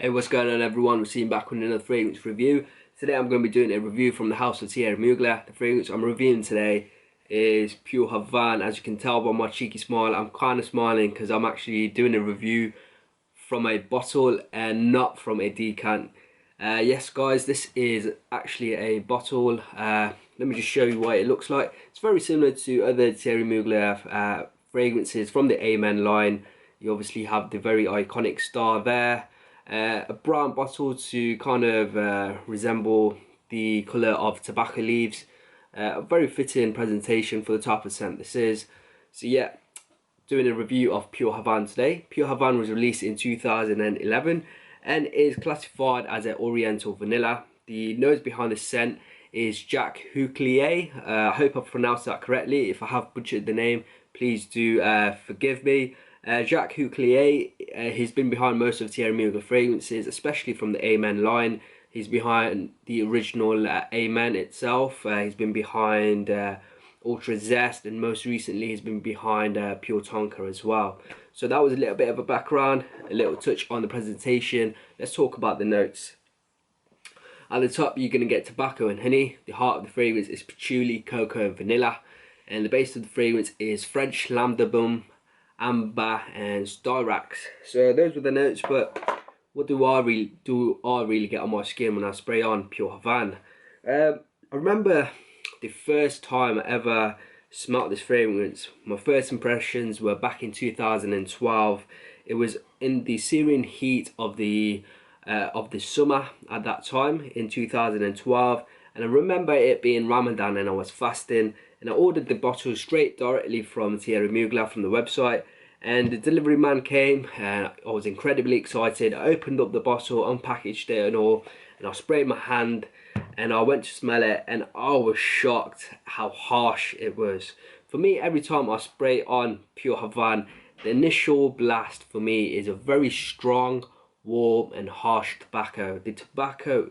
Hey, what's going on everyone? Waseem back with another fragrance review. Today I'm going to be doing a review from the house of Thierry Mugler. The fragrance I'm reviewing today is Pure Havane. As you can tell by my cheeky smile, I'm kind of smiling because I'm actually doing a review from a bottle and not from a decant. Yes guys, this is actually a bottle. Let me just show you what it looks like. It's very similar to other Thierry Mugler fragrances from the Amen line. You obviously have the very iconic star there. A brown bottle to kind of resemble the colour of tobacco leaves. A very fitting presentation for the type of scent this is. So yeah, doing a review of Pure Havane today. Pure Havane was released in 2011 and is classified as an Oriental vanilla. The nose behind the scent is Jack Houclier. I hope I pronounced that correctly. If I have butchered the name, please do forgive me. Jack Houclier, he's been behind most of Thierry Mugler fragrances, especially from the Amen line. He's behind the original Amen itself. He's been behind Ultra Zest, and most recently he's been behind Pure Tonka as well. So that was a little bit of a background, a little touch on the presentation. Let's talk about the notes. At the top you're going to get tobacco and honey. The heart of the fragrance is patchouli, cocoa and vanilla. And the base of the fragrance is French Lambda Bum, Amber and Styrax. So those were the notes, but what do I really get on my skin when I spray on Pure Havane? I remember the first time I ever smelt this fragrance. My first impressions were back in 2012. It was in the Syrian heat of the summer at that time in 2012, and I remember it being Ramadan and I was fasting, and I ordered the bottle straight directly from Thierry Mugler from the website, and the delivery man came and I was incredibly excited. I opened up the bottle, unpackaged it and all, and I sprayed my hand and I went to smell it, and I was shocked how harsh it was. For me, every time I spray on Pure Havane, the initial blast for me is a very strong, warm and harsh tobacco. The tobacco,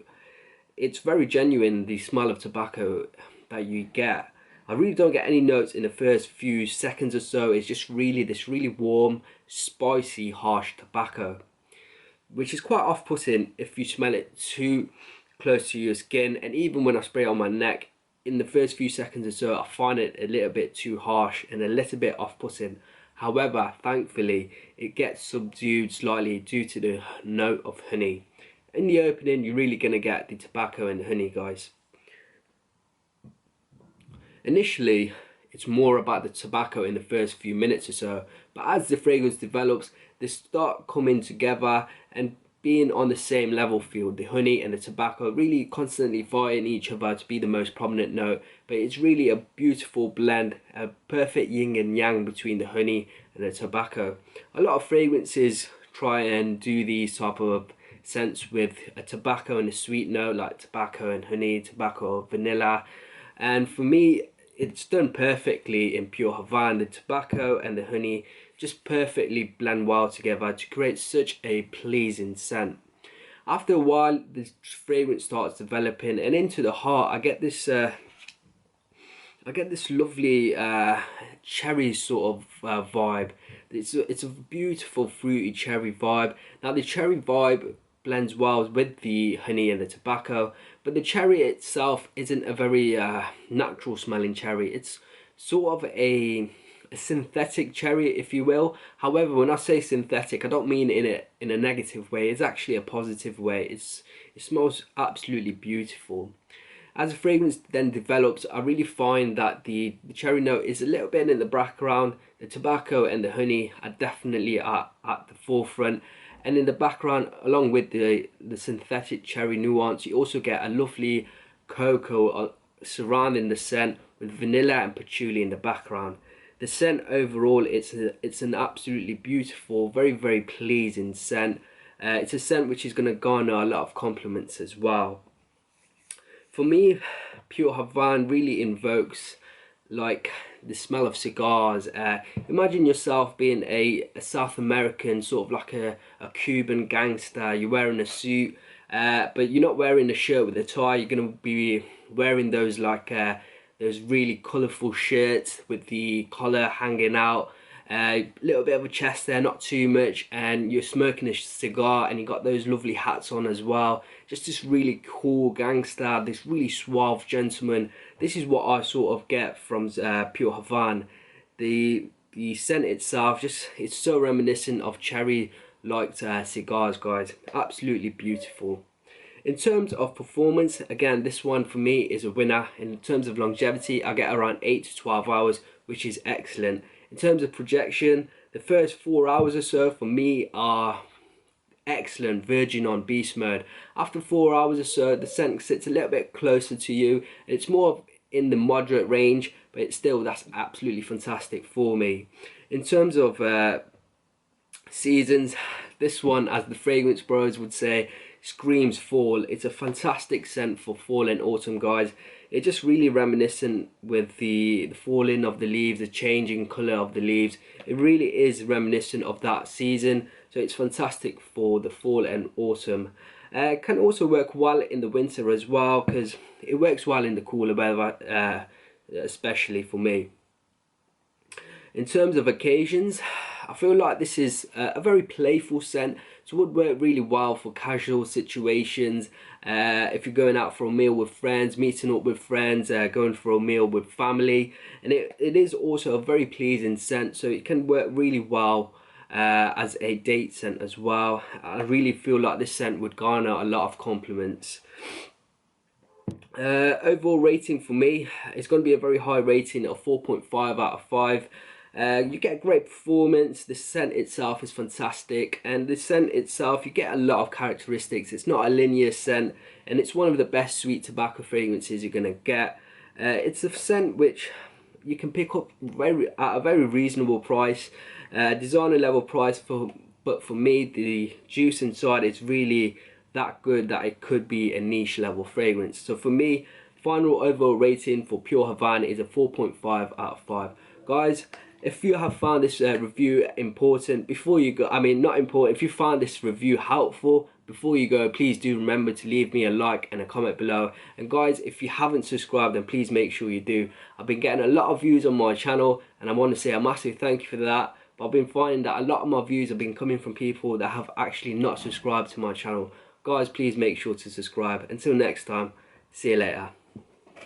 it's very genuine, the smell of tobacco that you get. I really don't get any notes in the first few seconds or so. It's just really this really warm, spicy, harsh tobacco, which is quite off-putting if you smell it too close to your skin. And even when I spray it on my neck, in the first few seconds or so, I find it a little bit too harsh and a little bit off-putting. However, thankfully, it gets subdued slightly due to the note of honey. In the opening, you're really going to get the tobacco and the honey, guys. Initially, it's more about the tobacco in the first few minutes or so, but as the fragrance develops, they start coming together and being on the same level field. The honey and the tobacco really constantly fighting each other to be the most prominent note, but it's really a beautiful blend, a perfect yin and yang between the honey and the tobacco. A lot of fragrances try and do these type of scents with a tobacco and a sweet note, like tobacco and honey, tobacco, vanilla, and for me it's done perfectly in Pure Havane. The tobacco and the honey just perfectly blend well together to create such a pleasing scent. After a while, the fragrance starts developing, and into the heart, I get this lovely cherry sort of vibe. It's a beautiful fruity cherry vibe. Now the cherry vibe blends well with the honey and the tobacco, but the cherry itself isn't a very natural smelling cherry. It's sort of a synthetic cherry, if you will. However, when I say synthetic, I don't mean in a negative way. It's actually a positive way. It smells absolutely beautiful. As the fragrance then develops, I really find that the cherry note is a little bit in the background. The tobacco and the honey are definitely at the forefront. And in the background, along with the synthetic cherry nuance, you also get a lovely cocoa surrounding the scent, with vanilla and patchouli in the background. The scent overall, it's an absolutely beautiful, very pleasing scent. It's a scent which is going to garner a lot of compliments as well. For me, Pure Havane really invokes like the smell of cigars. Imagine yourself being a South American, sort of like a Cuban gangster. You're wearing a suit, but you're not wearing a shirt with a tie. You're going to be wearing those like those really colourful shirts with the collar hanging out, A little bit of a chest there, not too much, and you're smoking a cigar and you got those lovely hats on as well. Just this really cool gangster, this really suave gentleman. This is what I sort of get from Pure Havane. The scent itself, just it's so reminiscent of cherry like cigars, guys. Absolutely beautiful. In terms of performance, again, this one for me is a winner. In terms of longevity, I get around 8 to 12 hours, which is excellent. In terms of projection, the first 4 hours or so for me are excellent, virgin on beast mode. After 4 hours or so, the scent sits a little bit closer to you. It's more in the moderate range, but it's still, that's absolutely fantastic for me. In terms of seasons, this one, as the fragrance bros would say, screams fall. It's a fantastic scent for fall and autumn, guys. It's just really reminiscent with the falling of the leaves, the changing colour of the leaves. It really is reminiscent of that season, so it's fantastic for the fall and autumn. It can also work well in the winter as well, because it works well in the cooler weather, especially for me. In terms of occasions, I feel like this is a very playful scent, so it would work really well for casual situations. If you're going out for a meal with friends, meeting up with friends, going for a meal with family. And it is also a very pleasing scent, so it can work really well as a date scent as well. I really feel like this scent would garner a lot of compliments. Overall rating for me, it's going to be a very high rating of 4.5 out of 5. You get a great performance, the scent itself is fantastic, and the scent itself, you get a lot of characteristics. It's not a linear scent, and it's one of the best sweet tobacco fragrances you're going to get. It's a scent which you can pick up at a very reasonable price, designer level price, but for me the juice inside is really that good that it could be a niche level fragrance. So for me, final overall rating for Pure Havane is a 4.5 out of 5. Guys, if you have found this review important, before you go, I mean not important, if you found this review helpful, before you go, please do remember to leave me a like and a comment below. And guys, if you haven't subscribed, then please make sure you do. I've been getting a lot of views on my channel, and I want to say a massive thank you for that. But I've been finding that a lot of my views have been coming from people that have actually not subscribed to my channel. Guys, please make sure to subscribe. Until next time, see you later.